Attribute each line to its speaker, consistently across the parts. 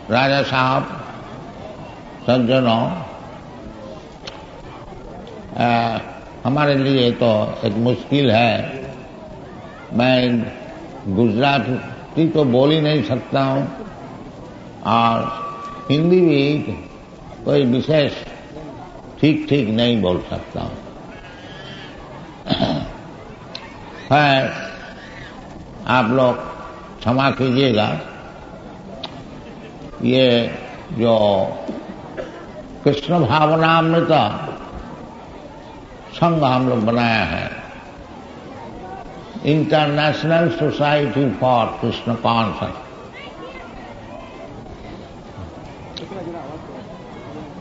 Speaker 1: राजा साहब, सज्जनों, हमारे लिए तो एक मुश्किल है। मैं गुजराती तो बोल ही नहीं सकता हूँ और हिंदी भी कोई विशेष ठीक नहीं बोल सकता हूँ। खैर, आप लोग क्षमा कीजिएगा। ये जो कृष्ण भावनामृता संघ हम लोग बनाया है, international society for Krishna concept,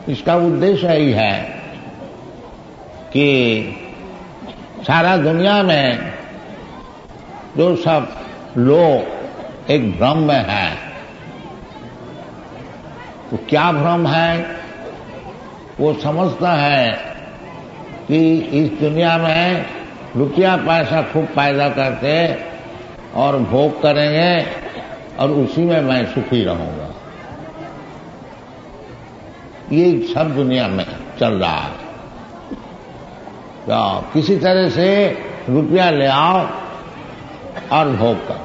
Speaker 1: इसका उद्देश्य यही है कि सारा दुनिया में जो सब लोग एक भ्रम में है, तो क्या भ्रम है? वो समझता है कि इस दुनिया में रुपया पैसा खूब पैदा करके और भोग करेंगे और उसी में मैं सुखी रहूंगा। ये सब दुनिया में चल रहा है। तो किसी तरह से रुपया ले आओ और भोग करो।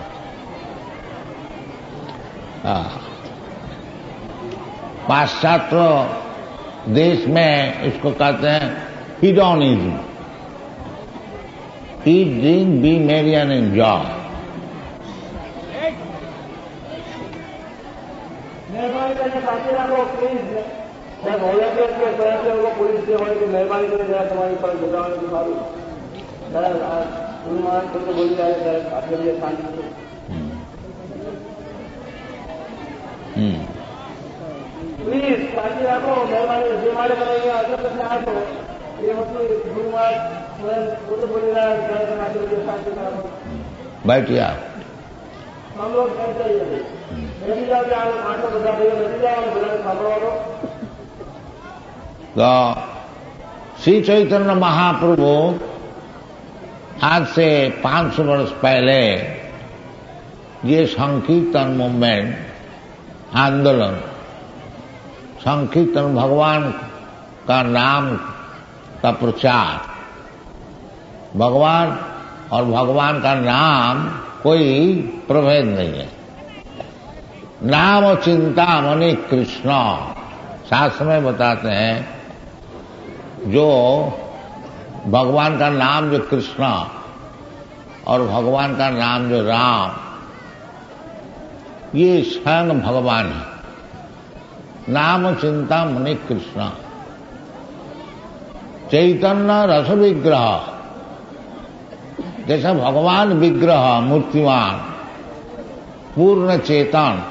Speaker 1: पाश्चात्य देश में इसको कहते हैं हिडोनिज्म, ईट ड्रिंक बी मेरी एंड एंजॉय।
Speaker 2: मेहरबानी करके साथी रखो प्लीज। मैं वॉलंटियर के तरफ से उनको पुलिस से होने की मेहरबानी करके जरा तुम्हारी पर गुजारण की मालूम जरा अनुमान को तो बोली जाए जरा अपने लिए शांति से। प्लीज शांति रखो, मेहरबानी बीमारी करेंगे अगर कुछ आए तो ये मतलब गुरुवार वो तो बोली रहा है शांति रखो।
Speaker 1: बैठिए।
Speaker 2: हम लोग कहते हैं नदी जाके आठ बजा नदी जाओ
Speaker 1: तो श्री चैतन्य महाप्रभु आज से 500 वर्ष पहले ये संकीर्तन मूवमेंट आंदोलन, संकीर्तन भगवान का नाम का प्रचार, भगवान और भगवान का नाम कोई प्रभेद नहीं है। नाम चिंता मणि कृष्ण, शास्त्र में बताते हैं जो भगवान का नाम जो कृष्ण और भगवान का नाम जो राम, ये स्वयं भगवान है। नाम चिंता मणि कृष्ण, चैतन्य रस विग्रह, जैसा भगवान विग्रह मूर्तिमान पूर्ण चेतन,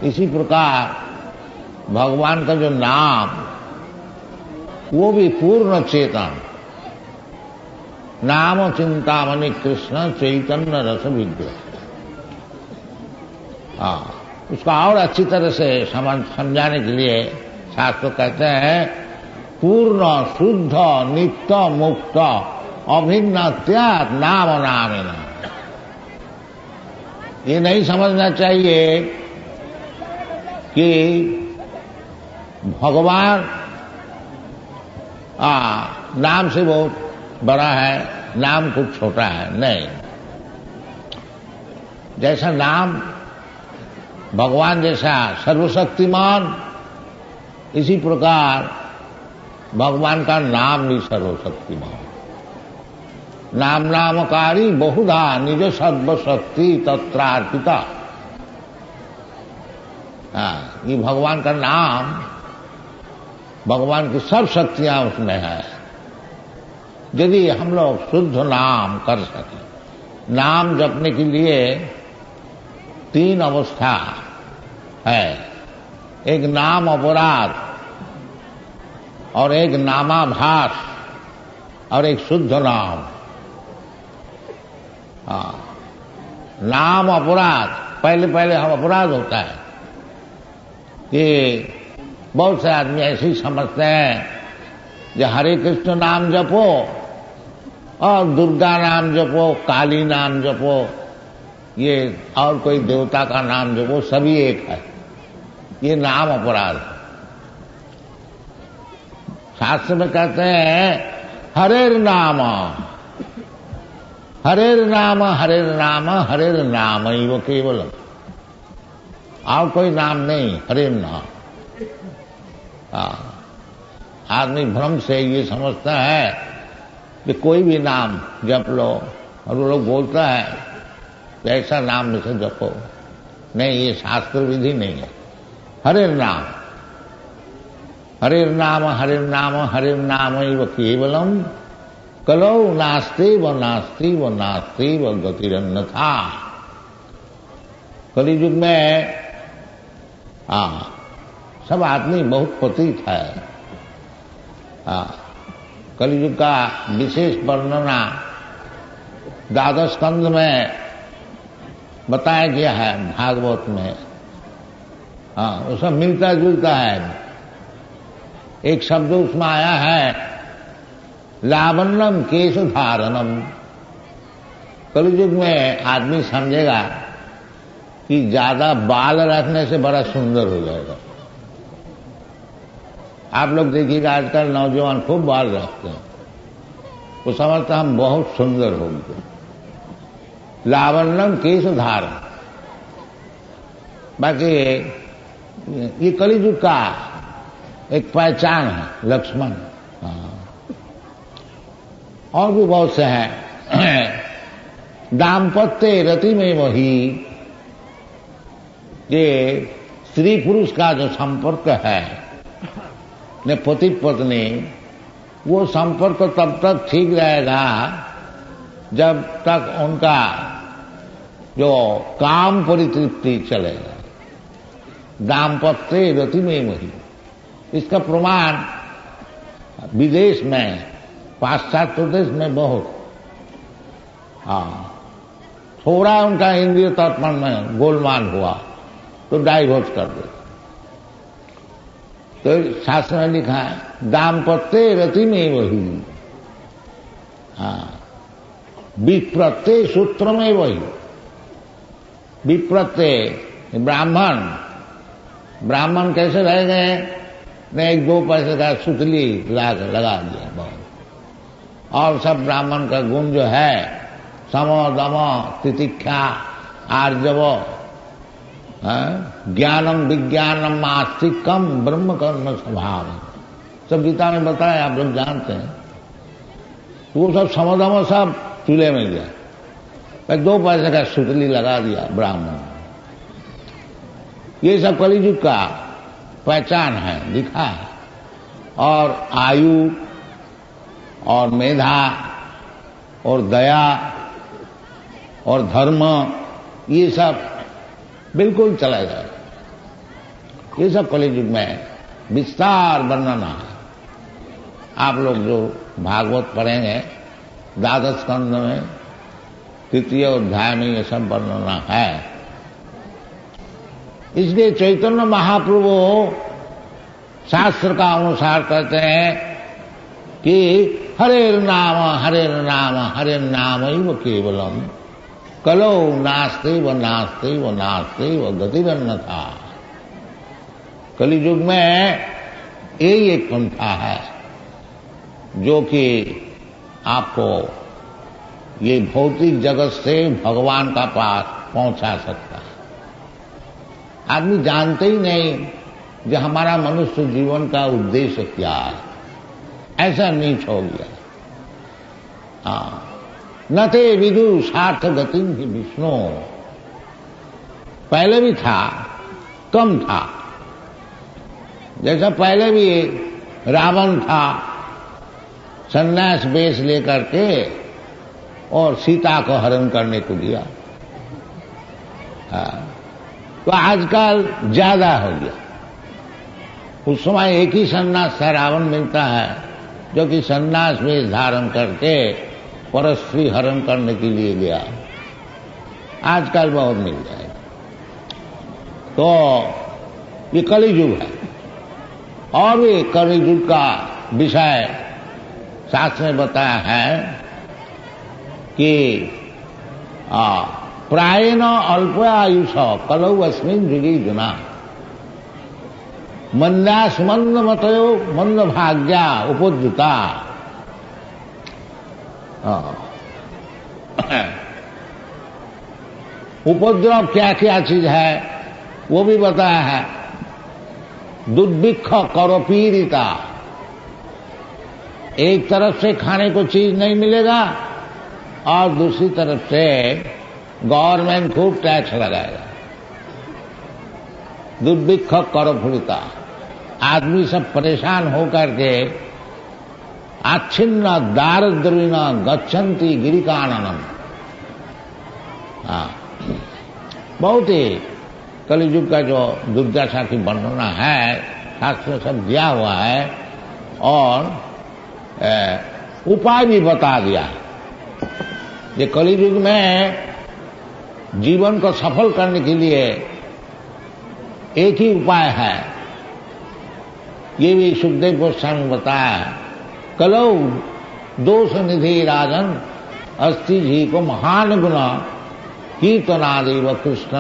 Speaker 1: इसी प्रकार भगवान का जो नाम वो भी पूर्ण चेतन। नाम चिंतामणि कृष्ण चैतन्य रस विग्रह। उसका और अच्छी तरह से समझाने के लिए शास्त्र कहते हैं पूर्ण शुद्ध नित्य मुक्त अभिन्न त्याग नाम नामिना। ये नहीं समझना चाहिए कि भगवान नाम से बहुत बड़ा है, नाम कुछ छोटा है। नहीं, जैसा नाम भगवान जैसा सर्वशक्तिमान, इसी प्रकार भगवान का नाम भी सर्वशक्तिमान। नाम नामकारी बहुधा निज सर्वशक्ति तत्रार्पिता। ये भगवान का नाम, भगवान की सब शक्तियां उसमें है। यदि हम लोग शुद्ध नाम कर सकें, नाम जपने के लिए तीन अवस्था है, एक नाम अपराध और एक नामाभास और एक शुद्ध नाम। नाम अपराध, पहले हम अपराध होता है कि बहुत से आदमी ऐसे ही समझते हैं कि हरे कृष्ण नाम जपो और दुर्गा नाम जपो, काली नाम जपो, ये और कोई देवता का नाम जपो, सभी एक है। ये नाम अपराध है। शास्त्र में कहते हैं हरेर नाम, हरेर नाम, हरेर नाम, हरेर नाम ही वो केवल, और कोई नाम नहीं, हरेर नाम। आदमी भ्रम से ये समझता है कि कोई भी नाम जप लो, और वो लोग बोलता है कि ऐसा नाम में से जपो। नहीं, ये शास्त्र विधि नहीं है। हरेर नाम, हरेर नाम, हरेर नाम, हरेर नाम एव केवलम कलौ नास्ति व नास्ति व नास्ति व गतिरन्यथा। कलियुग में सब आदमी बहुत पतित है। कलियुग का विशेष वर्णना द्वादश स्कंद में बताया गया है भागवत में। उसमें मिलता जुलता है। एक शब्द उसमें आया है लावण्यम केश धारणम। कलियुग में आदमी समझेगा कि ज्यादा बाल रखने से बड़ा सुंदर हो जाएगा। आप लोग देखिएगा आजकल नौजवान खूब बाल रखते हैं, वो समझते हम बहुत सुंदर होंगे। लावण्यम केश धारण, बाकी ये कलियुग का एक पहचान है, लक्ष्मण। और भी बहुत से हैं। दाम्पत्य रति में वही, ये स्त्री पुरुष का जो संपर्क है ने पति पत्नी, वो संपर्क तब तक ठीक रहेगा जब तक उनका जो काम परितृप्ति चलेगा। दाम्पत्य रति में वही, इसका प्रमाण विदेश में, पाश्चात्य देश में बहुत, थोड़ा उनका इंद्रिय तर्पण में गोलमाल हुआ तो डाइवोर्स कर दे। तो शास्त्र में लिखा है दाम्पत्य रति में वही, विप्रत्य सूत्र में वही। विप्रत्य ब्राह्मण कैसे रह गए ने, एक दो पैसे का सुतली लगा दिया बहुत। और सब ब्राह्मण का गुण जो है सम दम तितिक्षा आर्जव, ज्ञानम विज्ञानम आस्तिकम ब्रह्म कर्म स्वभाव, सब गीता में बताया, आप लोग जानते हैं। वो सब समदम सब चूल्हे में गया, दो पैसे का सुतली लगा दिया ब्राह्मण। ये सब कलियुग का पहचान है, दिखा है। और आयु और मेधा और दया और धर्म, ये सब बिल्कुल चला जाए। ये सब कलियुग में विस्तार वर्णना है। आप लोग जो भागवत पढ़ेंगे द्वादश स्कंद में तृतीय अध्याय में ये सब वर्णना है। इसलिए चैतन्य महाप्रभु शास्त्र का अनुसार कहते हैं कि हरेर नाम, हरेर नाम, हरेर नाम एव केवलम कलौ नास्ति व नास्ति व नास्ति व गतिरन्यथा। कलियुग में यही एक पंथा है जो कि आपको ये भौतिक जगत से भगवान का पास पहुंचा सकता है। आदमी जानते ही नहीं कि हमारा मनुष्य जीवन का उद्देश्य क्या है, ऐसा नीच हो गया। न ते विदु सार्थ गति विष्णु, पहले भी था, कम था। जैसा पहले भी रावण था, सन्यास वेश लेकर के और सीता को हरण करने को दिया। तो आजकल ज्यादा हो गया। उस समय एक ही सन्यास था रावण मिलता है जो कि सन्यास वेश धारण करके परस्त्री हरण करने के लिए गया। आजकल बहुत मिल जाएगा। तो ये कलियुग है और भी कलियुग का विषय शास्त्र में बताया है कि प्रायेण अल्प आयुष कलौ अस्मिन् युगे जुना मंदास मंद मतयो मंद भाग्या उपद्रुता। उपद्रव क्या क्या चीज है वो भी बताया है। दुर्भिक्ष करो पीड़िता, एक तरफ से खाने को चीज नहीं मिलेगा और दूसरी तरफ से गवर्नमेंट खूब टैक्स लगाएगा। दुर्भिक्ष करो पीड़िता, आदमी सब परेशान होकर के आच्छिन्न दारिद्र्येण गच्छन्ति गिरिकाननम। बहुत ही कलियुग का जो दुर्दशा की वर्णना है शास्त्र में सब दिया हुआ है और उपाय भी बता दिया है। ये कलियुग में जीवन को सफल करने के लिए एक ही उपाय है, ये भी सुखदेव गोस्वामी ने बताया। कलौ दोष निधि राजन अस्ति जी को महान गुण कीर्तनादेव कृष्ण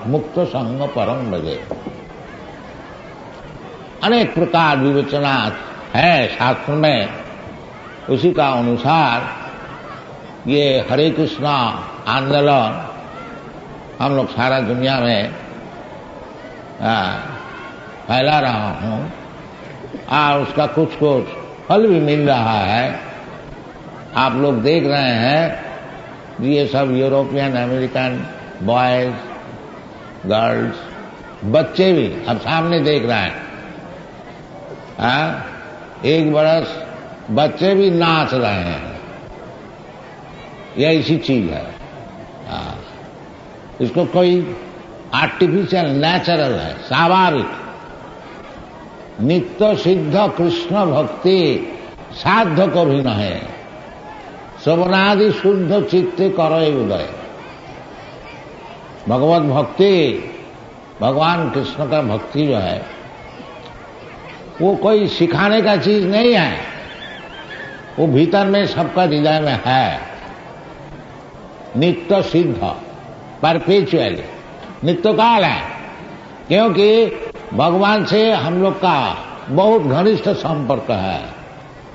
Speaker 1: मुक्त संग परम भजे। अनेक प्रकार विवेचना है शास्त्र में, उसी का अनुसार ये हरे कृष्णा आंदोलन हम लोग सारा दुनिया में फैला रहा हूं और उसका कुछ कुछ फल भी मिल रहा है। आप लोग देख रहे हैं ये सब यूरोपियन अमेरिकन बॉयज गर्ल्स बच्चे भी अब सामने देख रहे हैं। एक बरस बच्चे भी नाच रहे हैं। यह ऐसी चीज है। इसको कोई आर्टिफिशियल नेचुरल है, स्वाभाविक नित्य सिद्ध कृष्ण भक्ति साध्य को भी न है। श्रवणादि शुद्ध चित्ते करे उदय। भगवत भक्ति, भगवान कृष्ण का भक्ति जो है वो कोई सिखाने का चीज नहीं है, वो भीतर में सबका हृदय में है। नित्य सिद्ध परपेचुअली नित्यकाल है, क्योंकि भगवान से हम लोग का बहुत घनिष्ठ संपर्क है।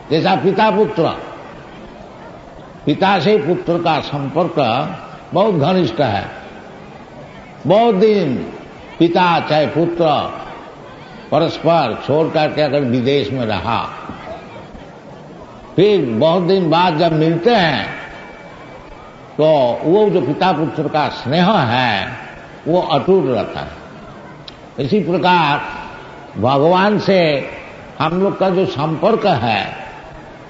Speaker 1: जैसा पिता पुत्र, पिता से पुत्र का संपर्क बहुत घनिष्ठ है। बहुत दिन पिता चाहे पुत्र परस्पर छोड़ करके अगर विदेश में रहा, फिर बहुत दिन बाद जब मिलते हैं तो वो जो पिता पुत्र का स्नेह है वो अटूट रहता है। इसी प्रकार भगवान से हम लोग का जो संपर्क है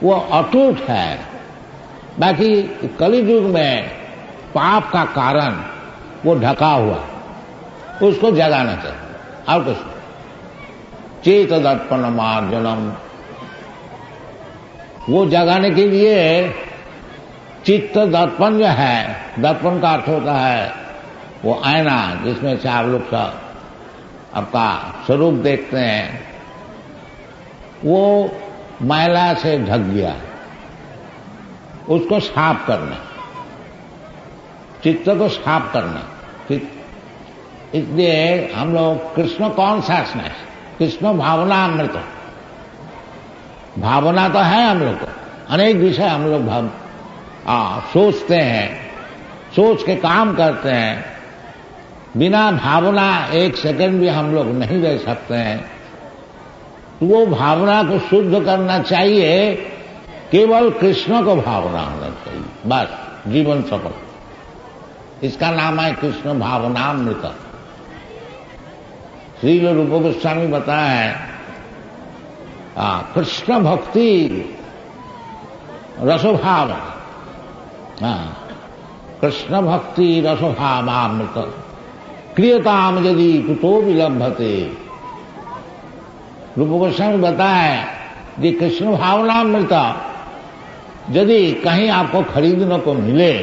Speaker 1: वो अटूट है। बाकी कलियुग में पाप का कारण वो ढका हुआ, उसको जगाना चाहिए और कुछ। चेत दर्पण मार्जनम, वो जगाने के लिए चित्त दर्पण जो है, दर्पण का अर्थ होता है वो आईना जिसमें से आप लोग सब आपका स्वरूप देखते हैं, वो मैला से ढक गया, उसको साफ करना, चित्त को साफ करना। इसलिए हम लोग कृष्ण कॉन्शसनेस, कृष्ण भावना अमृत, भावना तो है हम लोग को, अनेक विषय हम लोग सोचते हैं, सोच के काम करते हैं। बिना भावना एक सेकंड भी हम लोग नहीं रह सकते हैं। तो वो भावना को शुद्ध करना चाहिए, केवल कृष्ण को भावना होना चाहिए, बस जीवन सफल। इसका नाम है कृष्ण भावनामृत। श्री रूप गोस्वामी बताया है कृष्ण भक्ति रसोभाव, कृष्ण भक्ति रसोभावामृत। क्रियताम यदि कुतो विलंभते। रूप गोस्वामी बताया कि कृष्ण भावनामृता यदि कहीं आपको खरीदने को मिले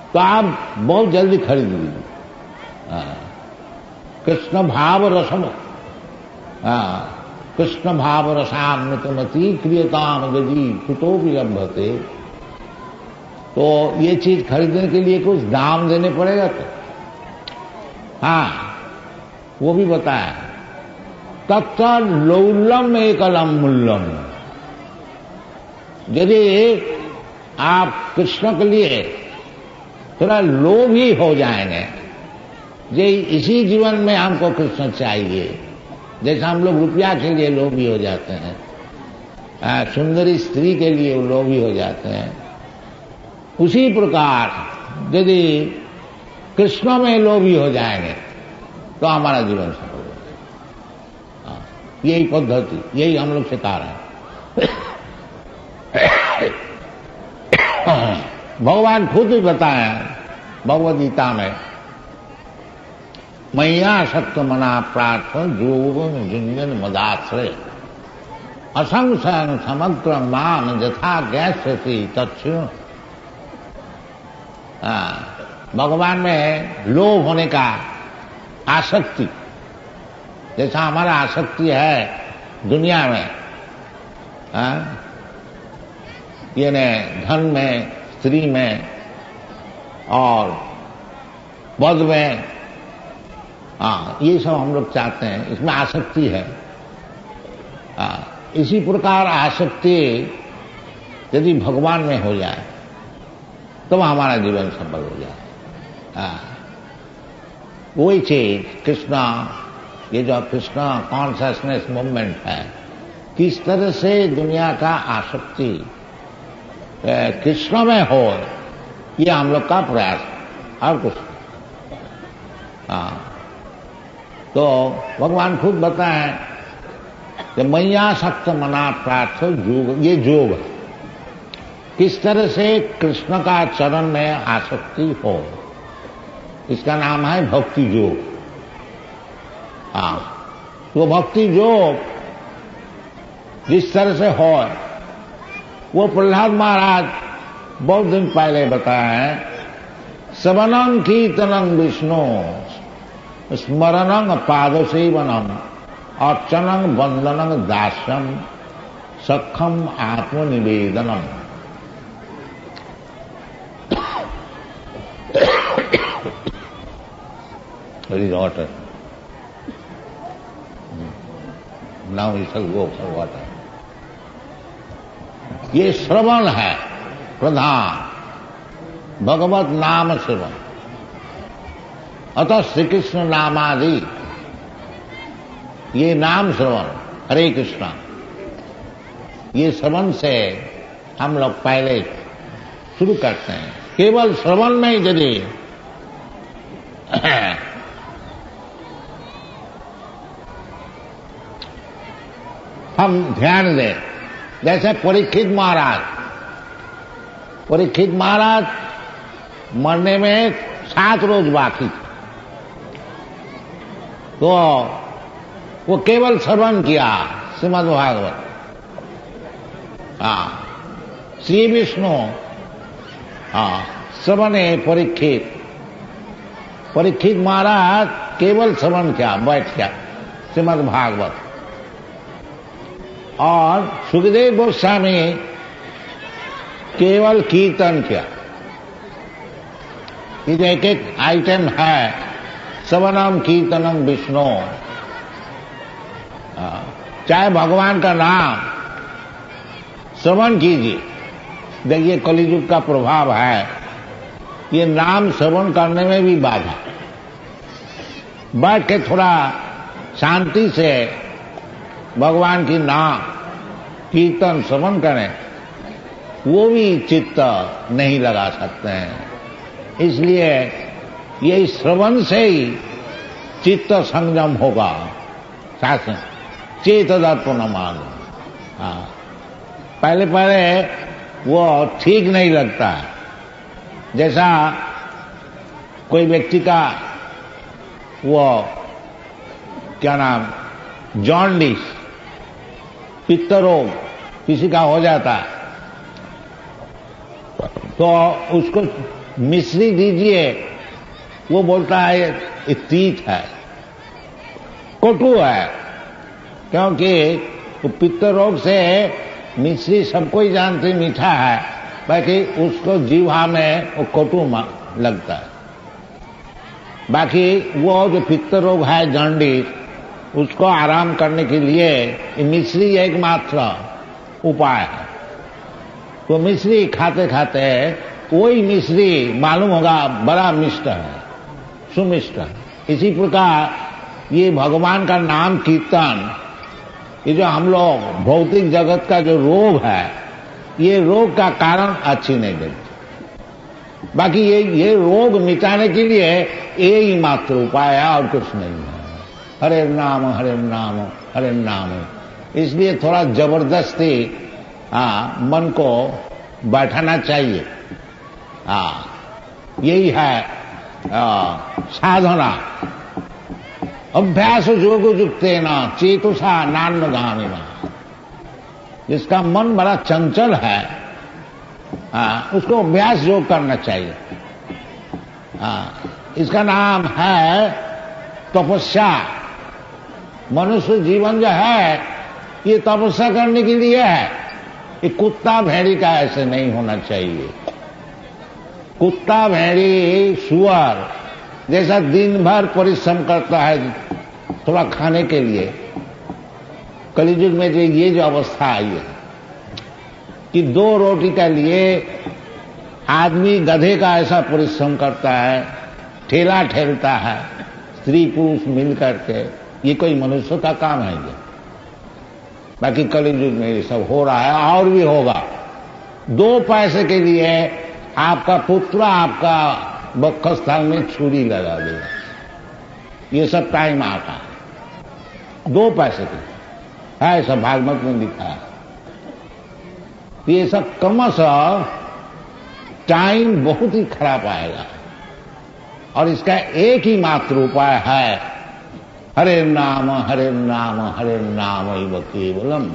Speaker 1: तो आप बहुत जल्दी खरीद लीजिए। कृष्ण भाव रसम, कृष्ण भाव रसामृतमति क्रियताम यदि कुतो विलंभते। तो ये चीज खरीदने के लिए कुछ दाम देने पड़ेगा तो वो भी बताया। तत्व लौल्यम एकलम मूल्यम। यदि आप कृष्ण के लिए थोड़ा लोभी हो जाएंगे, ये इसी जीवन में हमको कृष्ण चाहिए, जैसा हम लोग रुपया के लिए लोभी हो जाते हैं, सुंदरी स्त्री के लिए लोभी हो जाते हैं, उसी प्रकार यदि कृष्ण में लोभी हो जाएंगे तो हमारा जीवन सफल हो जाएगा। यही पद्धति, यही हम लोग सिखा रहे हैं। भगवान खुद ही बताया भगवद गीता में, मैया शक्त मना प्रार्थ जोगन जुंजन मदाश्रय असंशयन समग्र माम यथा गैस्यति तत्सु। भगवान में लोभ होने का आसक्ति, जैसा हमारा आसक्ति है दुनिया में, ये धन में, स्त्री में और पद में, ये सब हम लोग चाहते हैं, इसमें आसक्ति है। इसी प्रकार आसक्ति यदि भगवान में हो जाए तो हमारा जीवन सफल हो जाए। वही चीज कृष्णा, ये जो कृष्णा कॉन्शसनेस मूवमेंट है, किस तरह से दुनिया का आसक्ति कृष्ण में हो, ये हम लोग का प्रयास है और कुछ। तो भगवान खुद बताएं कि मैया शक्त मना प्रार्थ योग, ये योग है। किस तरह से कृष्ण का चरण में आसक्ति हो, इसका नाम है भक्ति योग। तो भक्ति योग जिस तरह से हो, वो प्रहलाद महाराज बहुत दिन पहले बताया है। श्रवणं कीर्तनं विष्णु स्मरणं पादसेवनम अर्चनं वंदनं दास्यम सखम आत्मनिवेदनम। Very water. Now he shall go for water. ये श्रवण है प्रधान, भगवत नाम श्रवण। अतः श्री कृष्ण नामादि, ये नाम श्रवण, हरे कृष्णा, ये श्रवण से हम लोग पहले शुरू करते हैं। केवल श्रवण में यदि हम ध्यान दें, जैसे परीक्षित महाराज मरने में 7 रोज बाकी थे, तो वो केवल श्रवण किया श्रीमद् भागवत। श्री विष्णु श्रवणे परीक्षित महाराज केवल श्रवण किया, बैठ गया श्रीमद् भागवत। और सुखदेव गोस्वामी केवल कीर्तन किया। ये एक एक आइटम है, श्रवणम कीर्तनम विष्णु। चाहे भगवान का नाम श्रवण कीजिए। देखिए कलियुग का प्रभाव है, ये नाम श्रवण करने में भी बाधा। बैठ के थोड़ा शांति से भगवान की नाम कीर्तन श्रवण करें, वो भी चित्त नहीं लगा सकते हैं। इसलिए ये श्रवण से ही चित्त संयम होगा। शास्त्र चेत दर्पण मान, पहले वो ठीक नहीं लगता है। जैसा कोई व्यक्ति का वो क्या नाम, जॉन्डिस, पित्त रोग किसी का हो जाता है तो उसको मिश्री दीजिए, वो बोलता है ये तीत है, कटु है, क्योंकि पित्त रोग से मिश्री सबको ही जानते मीठा है, बाकी उसको जीवा में वो कटु लगता है। बाकी वो जो पित्त रोग है जॉन्डिस, उसको आराम करने के लिए मिश्री एकमात्र उपाय है। तो मिश्री खाते खाते वही मिश्री मालूम होगा बड़ा मिष्ट है, सुमिष्ट है। इसी प्रकार ये भगवान का नाम कीर्तन, ये जो हम लोग भौतिक जगत का जो रोग है, ये रोग का कारण अच्छी नहीं लगती। बाकी ये रोग मिटाने के लिए ये ही मात्र उपाय है और कुछ नहीं है। हरे नाम हरे नाम हरे नाम। इसलिए थोड़ा जबरदस्ती मन को बैठाना चाहिए। यही है साधना। अभ्यास योग युक्तेन चेतुषा नान्यगामिना। जिसका मन बड़ा चंचल है, उसको अभ्यास योग करना चाहिए। इसका नाम है तपस्या। मनुष्य जीवन जो है ये तपस्या करने के लिए है। ये कुत्ता भेड़ी का ऐसे नहीं होना चाहिए। कुत्ता भेड़ी सुअर जैसा दिन भर परिश्रम करता है थोड़ा खाने के लिए, कलियुग में ये जो अवस्था आई है कि 2 रोटी के लिए आदमी गधे का ऐसा परिश्रम करता है, ठेला ठेलता है, स्त्री पुरुष मिल करके। ये कोई मनुष्य का काम है ये? बाकी कलियुग में ये सब हो रहा है और भी होगा। 2 पैसे के लिए आपका पुत्र आपका वक्षस्थल में छुरी लगा देगा। ये सब टाइम आता है 2 पैसे के है, सब भागवत में लिखा है। ये सब क्रमशः टाइम बहुत ही खराब आएगा और इसका एक ही मात्र उपाय है हरे नाम हरे नाम हरे नाम एव केवलम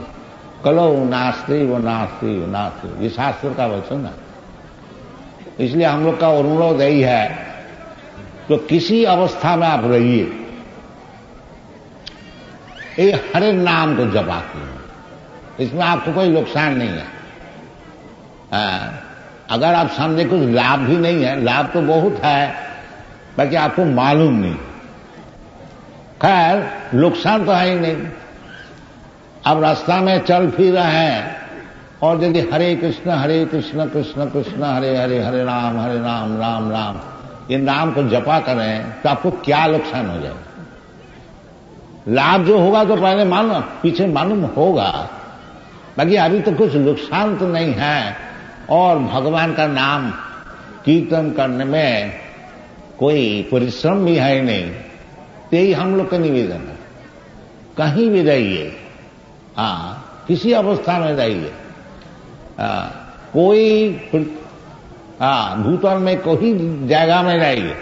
Speaker 1: कलौ नास्ति व नास्ति व नास्ति। ये शास्त्र का वचन है। इसलिए हम लोग का अनुरोध यही है तो किसी अवस्था में आप रहिए, ये हरे नाम को जपा कीजिए। इसमें आपको कोई नुकसान नहीं है। अगर आप समझे कुछ लाभ भी नहीं है, लाभ तो बहुत है, बाकी आपको मालूम नहीं। खैर नुकसान तो है ही नहीं। अब रास्ता में चल फिर रहे हैं और यदि हरे कृष्ण कृष्ण कृष्ण हरे हरे हरे राम राम राम ये नाम को जपा करें तो आपको क्या नुकसान हो जाएगा? लाभ जो होगा तो पहले मालूम, पीछे मालूम होगा, बाकी अभी तो कुछ नुकसान तो नहीं है। और भगवान का नाम कीर्तन करने में कोई परिश्रम भी है नहीं। तो यही हम लोग का निवेदन है, कहीं भी रहिए, किसी अवस्था में रहिए, कोई भूतल में कोई जगह में रहिए।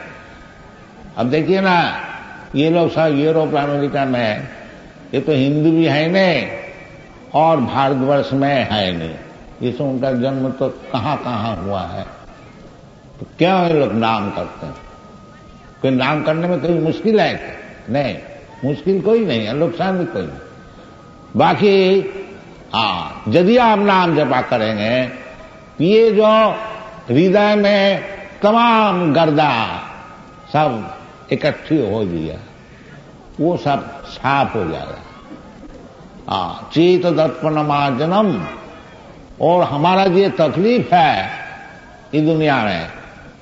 Speaker 1: अब देखिए ना, ये लोग सब यूरोप अमेरिका में, ये तो हिंदू भी है नहीं और भारतवर्ष में है नहीं। ये सब उनका जन्म तो कहां कहां हुआ है, तो क्यों ये लोग नाम करते हैं? कोई नाम करने में कोई मुश्किल है क्या? नहीं, मुश्किल कोई नहीं है, नुकसान भी कोई नहीं। बाकी यदि आप नाम जपा करेंगे, ये जो हृदय में तमाम गर्दा सब इकट्ठी हो गया, वो सब साफ हो जाएगा। चेत दत्पनमार्जनम। और हमारा जो तकलीफ है इस दुनिया में,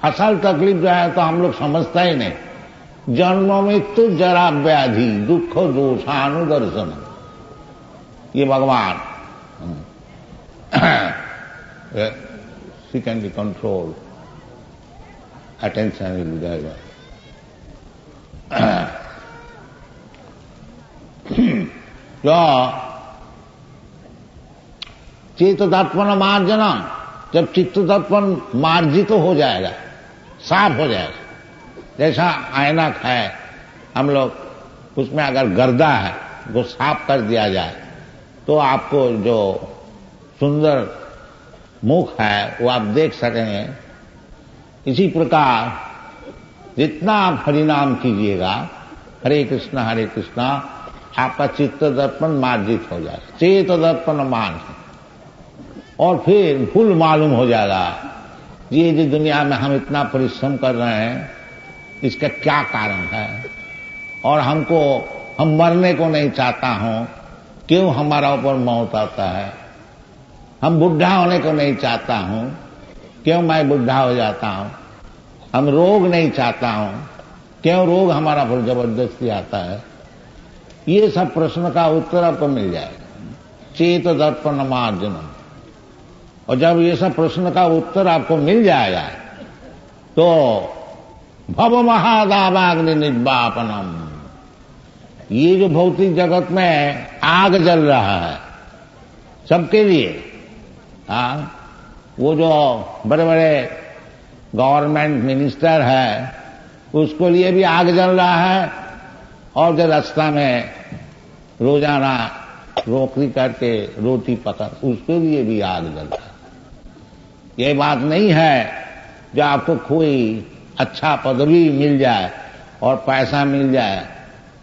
Speaker 1: असल तकलीफ जो है तो हम लोग समझता ही नहीं। जन्म मृत्यु जरा व्याधि दुख दोषानुदर्शन। ये भगवान secondly control attention will be there. तो चित्त तत्पन मार्जना, जब चित्त तत्पन मार्जित हो जाएगा, साफ हो जाएगा, जैसा ऐनक है हम लोग उसमें अगर गर्दा है वो साफ कर दिया जाए तो आपको जो सुंदर मुख है वो आप देख सकेंगे। इसी प्रकार जितना आप हरिनाम कीजिएगा, हरे कृष्णा आपका चित्त दर्पण मार्जित हो जाएगा, चेत दर्पण मान, और फिर भूल मालूम हो जाएगा ये जो दुनिया में हम इतना परिश्रम कर रहे हैं इसका क्या कारण है, और हम मरने को नहीं चाहता हूं, क्यों हमारा ऊपर मौत आता है, हम बुढ़ा होने को नहीं चाहता हूं, क्यों मैं बुढ़ा हो जाता हूं, हम रोग नहीं चाहता हूं, क्यों रोग हमारा पर जबरदस्ती आता है। ये सब प्रश्न का उत्तर आपको मिल जाएगा, चेत दर्पण मार्जनम। और जब ये सब प्रश्न का उत्तर आपको मिल जाएगा तो भव महादावाग्नि निर्वापनम, ये जो भौतिक जगत में आग जल रहा है सबके लिए, वो जो बड़े बड़े गवर्नमेंट मिनिस्टर है उसको लिए भी आग जल रहा है, और जो रास्ता में रोजाना नौकरी करके रोटी पका उसके लिए भी आग जल रहा है। ये बात नहीं है जो आपको कोई अच्छा पदवी मिल जाए और पैसा मिल जाए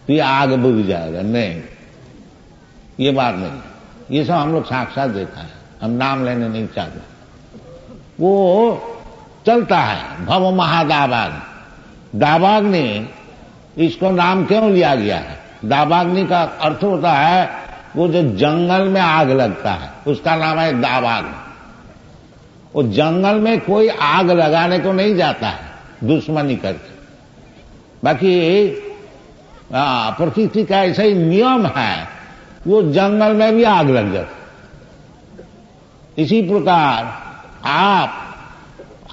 Speaker 1: तो ये आग बुझ जाएगा, नहीं, ये बात नहीं। ये सब हम लोग साक्षात देखा है, हम नाम लेने नहीं चाहते। वो चलता है भव महादावाग्नि। दावाग्नि इसको नाम क्यों लिया गया है? दावाग्नि का अर्थ होता है वो जो जंगल में आग लगता है उसका नाम है दावाग्नि। वो जंगल में कोई आग लगाने को नहीं जाता है दुश्मनी करके, बाकी प्रकृति का ऐसा ही नियम है, वो जंगल में भी आग लग जाती। इसी प्रकार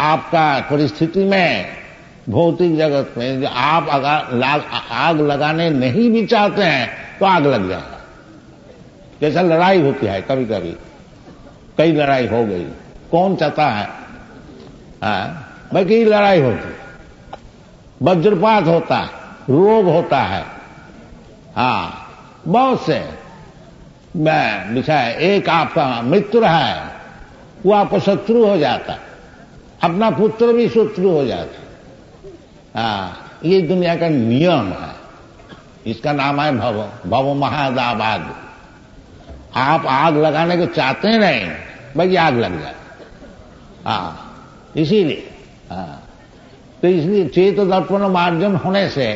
Speaker 1: आपका परिस्थिति में भौतिक जगत में जो आप अगर आग लगाने नहीं भी चाहते हैं तो आग लग जाएगा। जैसा लड़ाई होती है कभी कभी, कई लड़ाई हो गई, कौन चाहता है बाकी लड़ाई होती, वज्रपात होता है, रोग होता है, बहुत से विषय। एक आपका मित्र है वो आपको शत्रु हो जाता है, अपना पुत्र भी शत्रु हो जाता है। ये दुनिया का नियम है, इसका नाम है भव महादावाग्नि। आप आग लगाने को चाहते नहीं, बाकी आग लग जाए। इसीलिए तो इसलिए चेत दर्पण मार्जन होने से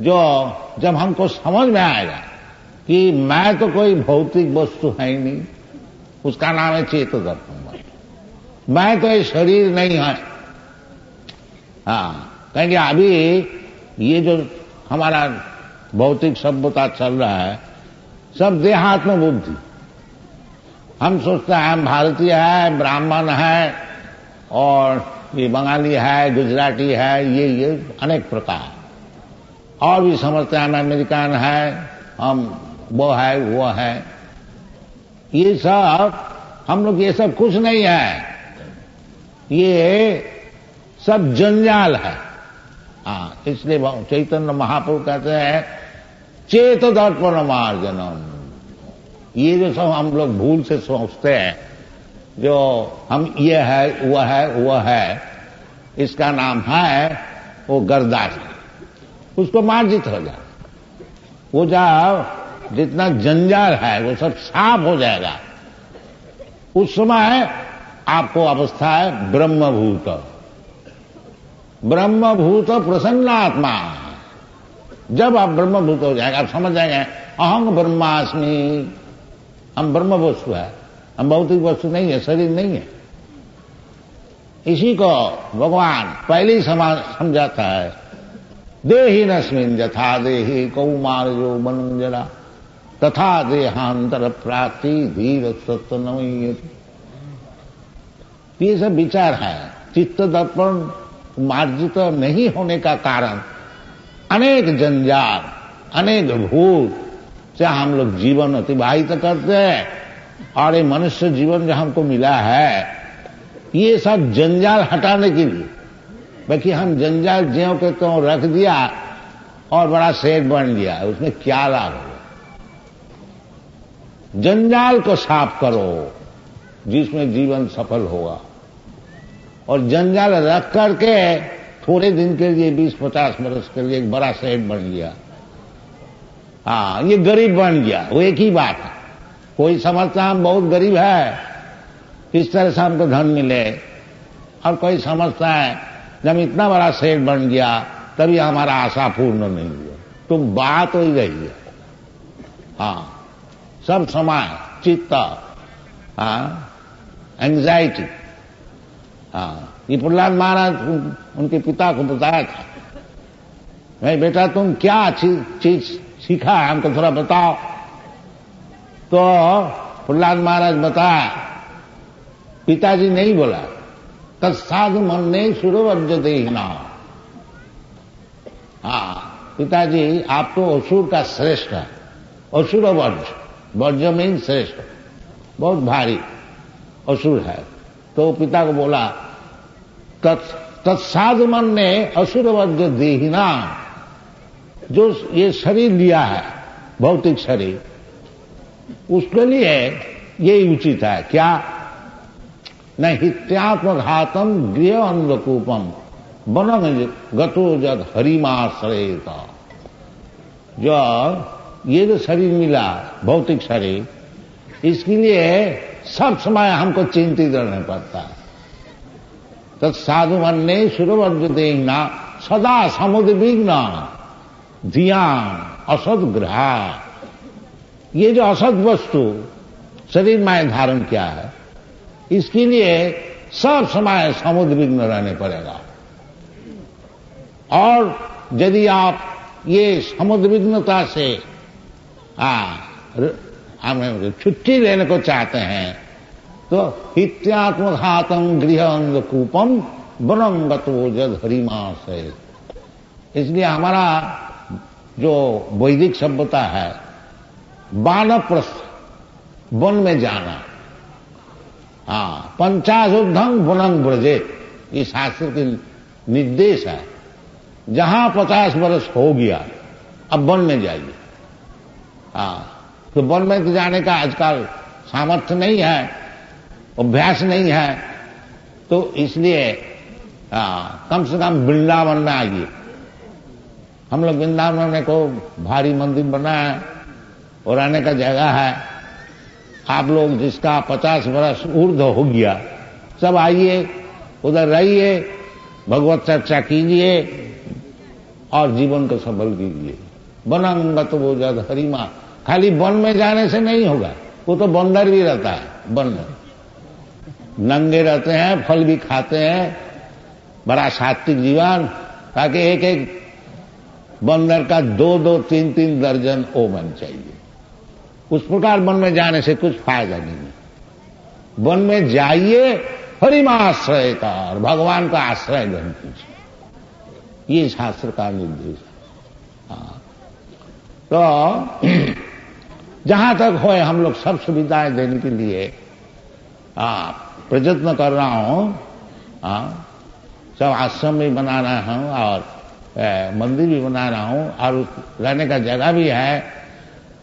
Speaker 1: जब हमको समझ में आएगा कि मैं तो कोई भौतिक वस्तु है ही नहीं, उसका नाम है चेत दर्पण मार्जन। मैं तो ये शरीर नहीं है। कहेंगे अभी ये जो हमारा भौतिक सभ्यता चल रहा है सब देहात्म बुद्धि। हम सोचते हैं हम भारतीय है, ब्राह्मण है, और ये बंगाली है, गुजराती है, ये अनेक प्रकार, और भी समझते हैं हम अमेरिकन है, हम वो है वो है। ये सब हम लोग, ये सब कुछ नहीं है, ये सब जंजाल है। इसलिए चैतन्य महाप्रभु कहते हैं चेत दर्पण मार्जनम। ये जो सब हम लोग भूल से सोचते हैं, जो हम ये है वो है, इसका नाम है वो गर्दाश, उसको मार्जित हो जाए। वो जब जितना जंजाल है वो सब साफ हो जाएगा, उस समय आपको अवस्था है ब्रह्मभूत। ब्रह्मभूत प्रसन्नात्मा। जब आप ब्रह्मभूत हो जाएंगे, आप समझ जाएंगे अहं ब्रह्मास्मि, हम ब्रह्म वस्तु है, हम भौतिक वस्तु नहीं है, शरीर नहीं है। इसी को भगवान पहले ही समझाता है, देहि नस्मिन् यथा देहि कौमार्यो मनुजरा तथा देहांतर प्राप्ति धीर सत्य नमयति। ये सब विचार है। चित्त दर्पण मार्जित नहीं होने का कारण अनेक जंजाल, अनेक भूत से हम लोग जीवन अतिबाहित करते हैं, और ये मनुष्य जीवन जो हमको मिला है ये सब जंजाल हटाने के लिए। बाकी हम जंजाल ज्यों के त्यों रख दिया और बड़ा सेठ बन गया, उसमें क्या लाभ होगा? जंजाल को साफ करो जिसमें जीवन सफल होगा, और जंजाल रख करके थोड़े दिन के लिए 20-50 वर्ष के लिए एक बड़ा सेठ बन गया, हाँ ये गरीब बन गया, वो एक ही बात है। कोई समझता हम बहुत गरीब है, किस तरह से हमको धन मिले, और कोई समझता है जब इतना बड़ा सेठ बन गया तभी हमारा आशा पूर्ण नहीं हुआ। तो बात हो ही रही है, हाँ सब समय चित्त, हाँ एंजाइटी, हाँ ये प्रहलाद महाराज उनके पिता को बताया था, भाई बेटा तुम क्या चीज सीखा है हमको थोड़ा बताओ। तो प्रहलाद महाराज बताया, पिताजी नहीं बोला, तत्साधु मन ने सुरवर्ज देहिना। हाँ पिताजी आप तो असुर का श्रेष्ठ है, असुर वर्ज, वर्ज मीन श्रेष्ठ, बहुत भारी असुर है। तो पिता को बोला, तत्साधु मन ने असुर वर्ज देहिना, जो ये शरीर लिया है भौतिक शरीर, उसके लिए ये उचित है क्या? न हित्यात्मघातम गृह अंधकूपम बनंग गतो जद हरिमाश्रयता। जो ये जो शरीर मिला भौतिक शरीर, इसके लिए सब समय हमको चिंतित रहना पड़ता है। तो साधु मन ने सुरवर्ज देना सदा समुद्विग्न ध्यान असद ग्रहा। ये जो असद वस्तु शरीर में धारण किया है, इसके लिए सब समय समुद्विग्न रहने पड़ेगा। और यदि आप ये समुद्विग्नता से छुट्टी लेने को चाहते हैं तो हित्यात्मघातम गृह अंधकूपम वनंगतो जद हरिमाशय। इसलिए हमारा जो वैदिक सभ्यता है, वानप्रस्थ वन में जाना, हाँ 50 वनं व्रजेत, ये शास्त्र के निर्देश है। जहां 50 वर्ष हो गया अब वन में जाइए। हाँ तो वन में जाने का आजकल सामर्थ्य नहीं है, अभ्यास नहीं है, तो इसलिए कम से कम वृंदावन में आइए। हम लोग वृंदावन में को भारी मंदिर बना है और रहने का जगह है। आप लोग जिसका 50 वर्ष ऊर्ध्व हो गया सब आइए, उधर रहिए, भगवत चर्चा कीजिए और जीवन को सफल कीजिए। वनंगत वो जद हरिमा। खाली वन में जाने से नहीं होगा, वो तो बंदर भी रहता है वन में, नंगे रहते हैं, फल भी खाते हैं, बड़ा सात्विक जीवन, ताकि एक एक बंदर का 2-2, 3-3 दर्जन ओमन चाहिए। उस प्रकार वन में जाने से कुछ फायदा नहीं है। वन में जाइए हरिमाश्रय का, और भगवान का आश्रय ग्रहण कीजिए, ये शास्त्र का निर्देश है। हाँ तो जहां तक हो हम लोग सब सुविधाएं देने के लिए प्रयत्न कर रहा हूं। सब आश्रम भी बना रहा हूं और मंदिर भी बना रहा हूं और रहने का जगह भी है।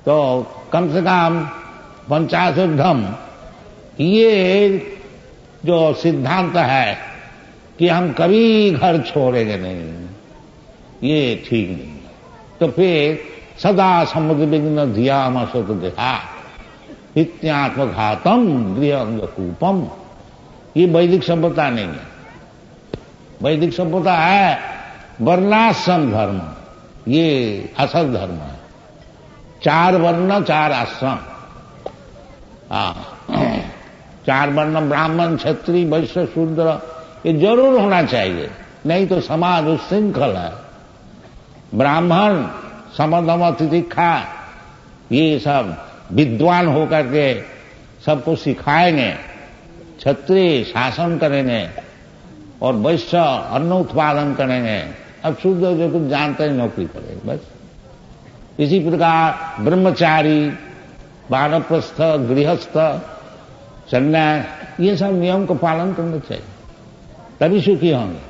Speaker 1: तो कम से कम 50 ये जो सिद्धांत है कि हम कभी घर छोड़ेंगे नहीं, ये ठीक नहीं है। तो फिर सदा समुद्विग्न धियामसत देहा हित्यात्मघातम गृह अंगकूपम, ये वैदिक सभ्यता नहीं है। वैदिक सभ्यता है वर्णाश्रम धर्म, ये असल धर्म है। 4 वर्ण 4 आश्रम, 4 वर्ण ब्राह्मण क्षत्रिय वैश्य शूद्र, ये जरूर होना चाहिए, नहीं तो समाज उच्छृंखल है। ब्राह्मण समदम तितिक्षा, ये सब विद्वान होकर के सबको सिखाएंगे, क्षत्रिय शासन करेंगे और वैश्य अन्न उत्पादन करेंगे, अब शूद्र जो कुछ जानते हैं नौकरी करेंगे बस। इसी प्रकार ब्रह्मचारी, वानप्रस्थ, गृहस्थ, सन्यास, ये सब नियम को पालन करना चाहिए, तभी सुखी होंगे।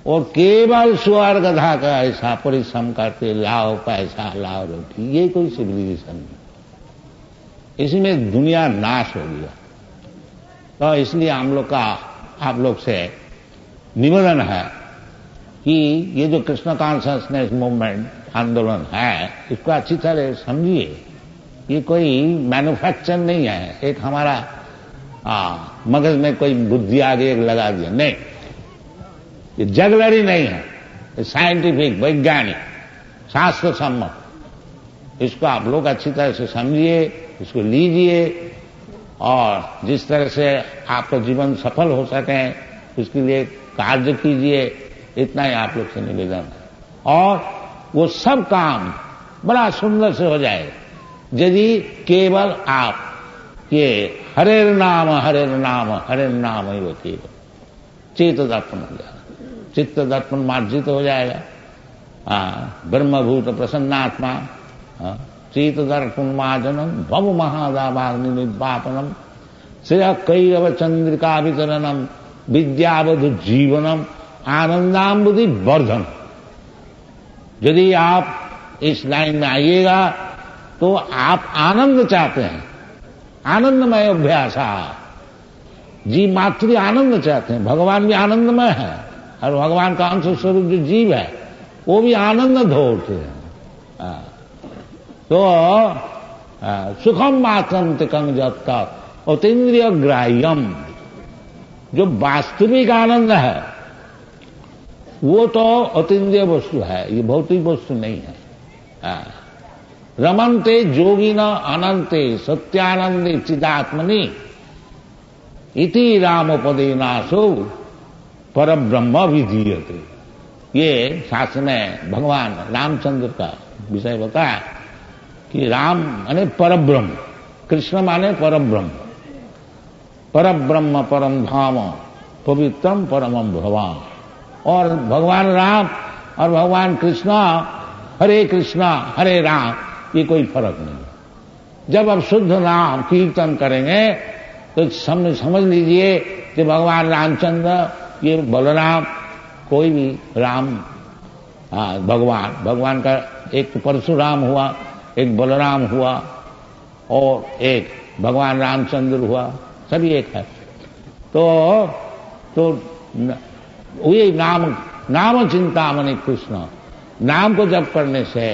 Speaker 1: और केवल स्वर्गधा का ऐसा परिश्रम करते, लाओ पैसा, लाओ रोटी, ये कोई सिविलाइजेशन नहीं। इसमें दुनिया नाश हो गया। तो इसलिए हम लोग का आप लोग से निवेदन है कि ये जो कृष्ण कॉन्शियसनेस मूवमेंट आंदोलन है, इसको अच्छी तरह समझिए। ये कोई मैन्युफैक्चर नहीं है, एक हमारा मगज में कोई बुद्धि आगे एक लगा दिया, नहीं। ये जगलड़ी नहीं है, ये साइंटिफिक, वैज्ञानिक, शास्त्र सम्मत। इसको आप लोग अच्छी तरह से समझिए, इसको लीजिए और जिस तरह से आपका जीवन सफल हो सके उसके लिए कार्य कीजिए। इतना ही आप लोग से निवेदन है। और वो सब काम बड़ा सुंदर से हो जाए यदि केवल आप ये हरे नाम हरे नाम हरे नाम ही वो केवल चित्त दर्पण हो जाएगा, चित्त दर्पण मार्जित हो जाएगा। ब्रह्मभूत प्रसन्नात्मा, चित्त दर्पण मार्जनम भव महादाभाग्नि निर्वापनम श्रेय कैरव चंद्रिका वितरणम विद्यावधु जीवनम आनंदाम्बुधि वर्धन। यदि आप इस लाइन में आइएगा तो आप आनंद चाहते हैं, आनंदमय अभ्यासा, जीव मातृ आनंद चाहते हैं। भगवान भी आनंदमय है और भगवान का अंश स्वरूप जो जीव है वो भी आनंद ढोड़ते हैं। तो सुखम मात्रम तिकं जब तक अतीन्द्रिय ग्राह्यम, जो वास्तविक आनंद है वो तो अतीन्द्रिय वस्तु है, ये भौतिक वस्तु नहीं है। रमन्ते जोगिन अनंते सत्यानंदे चिदात्मनि इति रामोपदेनासो परब्रह्म विधीयते। ये शास्त्र में भगवान रामचंद्र का विषय बताया कि राम माने परब्रह्म, कृष्ण माने परब्रह्म, परब्रह्म परम धाम पवित्रम परमम भगवान। और भगवान राम और भगवान कृष्णा, कृष्णा हरे राम, ये कोई फर्क नहीं। जब आप शुद्ध नाम कीर्तन करेंगे तो समझ लीजिए कि भगवान रामचंद्र, ये बलराम, कोई भी राम, भगवान का एक परशुराम हुआ, एक बलराम हुआ और एक भगवान रामचंद्र हुआ, सभी एक है। तो वही नाम चिंतामणि कृष्ण, नाम को जप करने से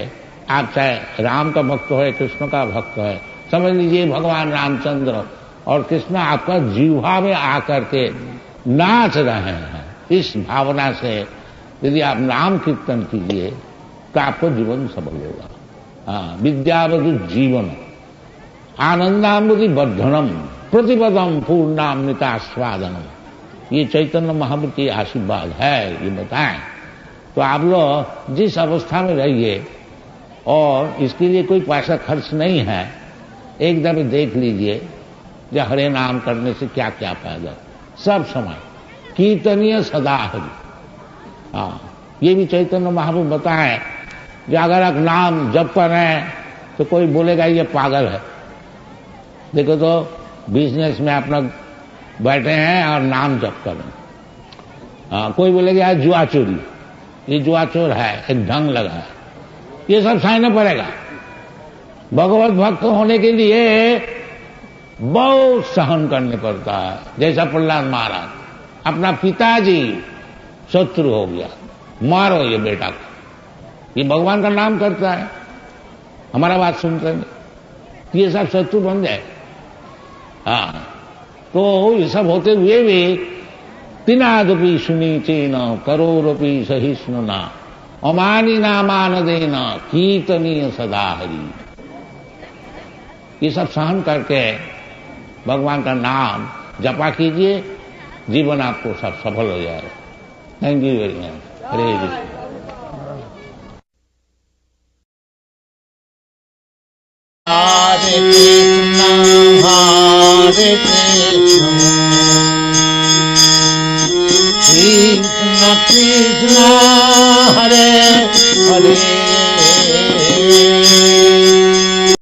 Speaker 1: आप चाहे राम का भक्त हो, कृष्ण का भक्त है, समझ लीजिए भगवान रामचंद्र और कृष्ण आपका जीवा में आकर के नाच रहे हैं। इस भावना से यदि आप नाम कीर्तन कीजिए तो आपको जीवन सफल होगा। विद्यावधु जीवन आनंदाम्बुधि वर्धनम प्रतिपदम पूर्णामृतास्वादनम, ये चैतन्य महाप्रभु की आशीर्वाद है, ये बताएं। तो आप लोग जिस अवस्था में रहिए और इसके लिए कोई पैसा खर्च नहीं है, एक दफे देख लीजिए जो हरे नाम करने से क्या क्या फायदा। सब समय कीर्तनीय सदा हरि। ये भी चैतन्य महाप्रभु बताएं कि अगर आप नाम जप कर रहे हैं तो कोई बोलेगा ये पागल है। देखो तो बिजनेस में अपना बैठे हैं और नाम जप कर रहे हैं। कोई बोलेगा यार जुआ चोरी, ये जुआ चोर है, एक ढंग लगा है, ये सब सहना पड़ेगा। भगवत भक्त होने के लिए बहुत सहन करने पड़ता है। जैसा प्रहलाद महाराज, अपना पिताजी शत्रु हो गया, मारो ये बेटा को, ये भगवान का नाम करता है, हमारा बात सुनते हैं, ये सब शत्रु बन जाए। तो ये सब होते हुए भी तिनादपि सुनीचेन करोरपि सहिष्णुना अमानी नामान देना कीर्तनीय सदा हरि। ये सब सहन करके भगवान का नाम जपा कीजिए, जीवन आपको सब सफल हो जाएगा। Thank you very much. Hare Krishna.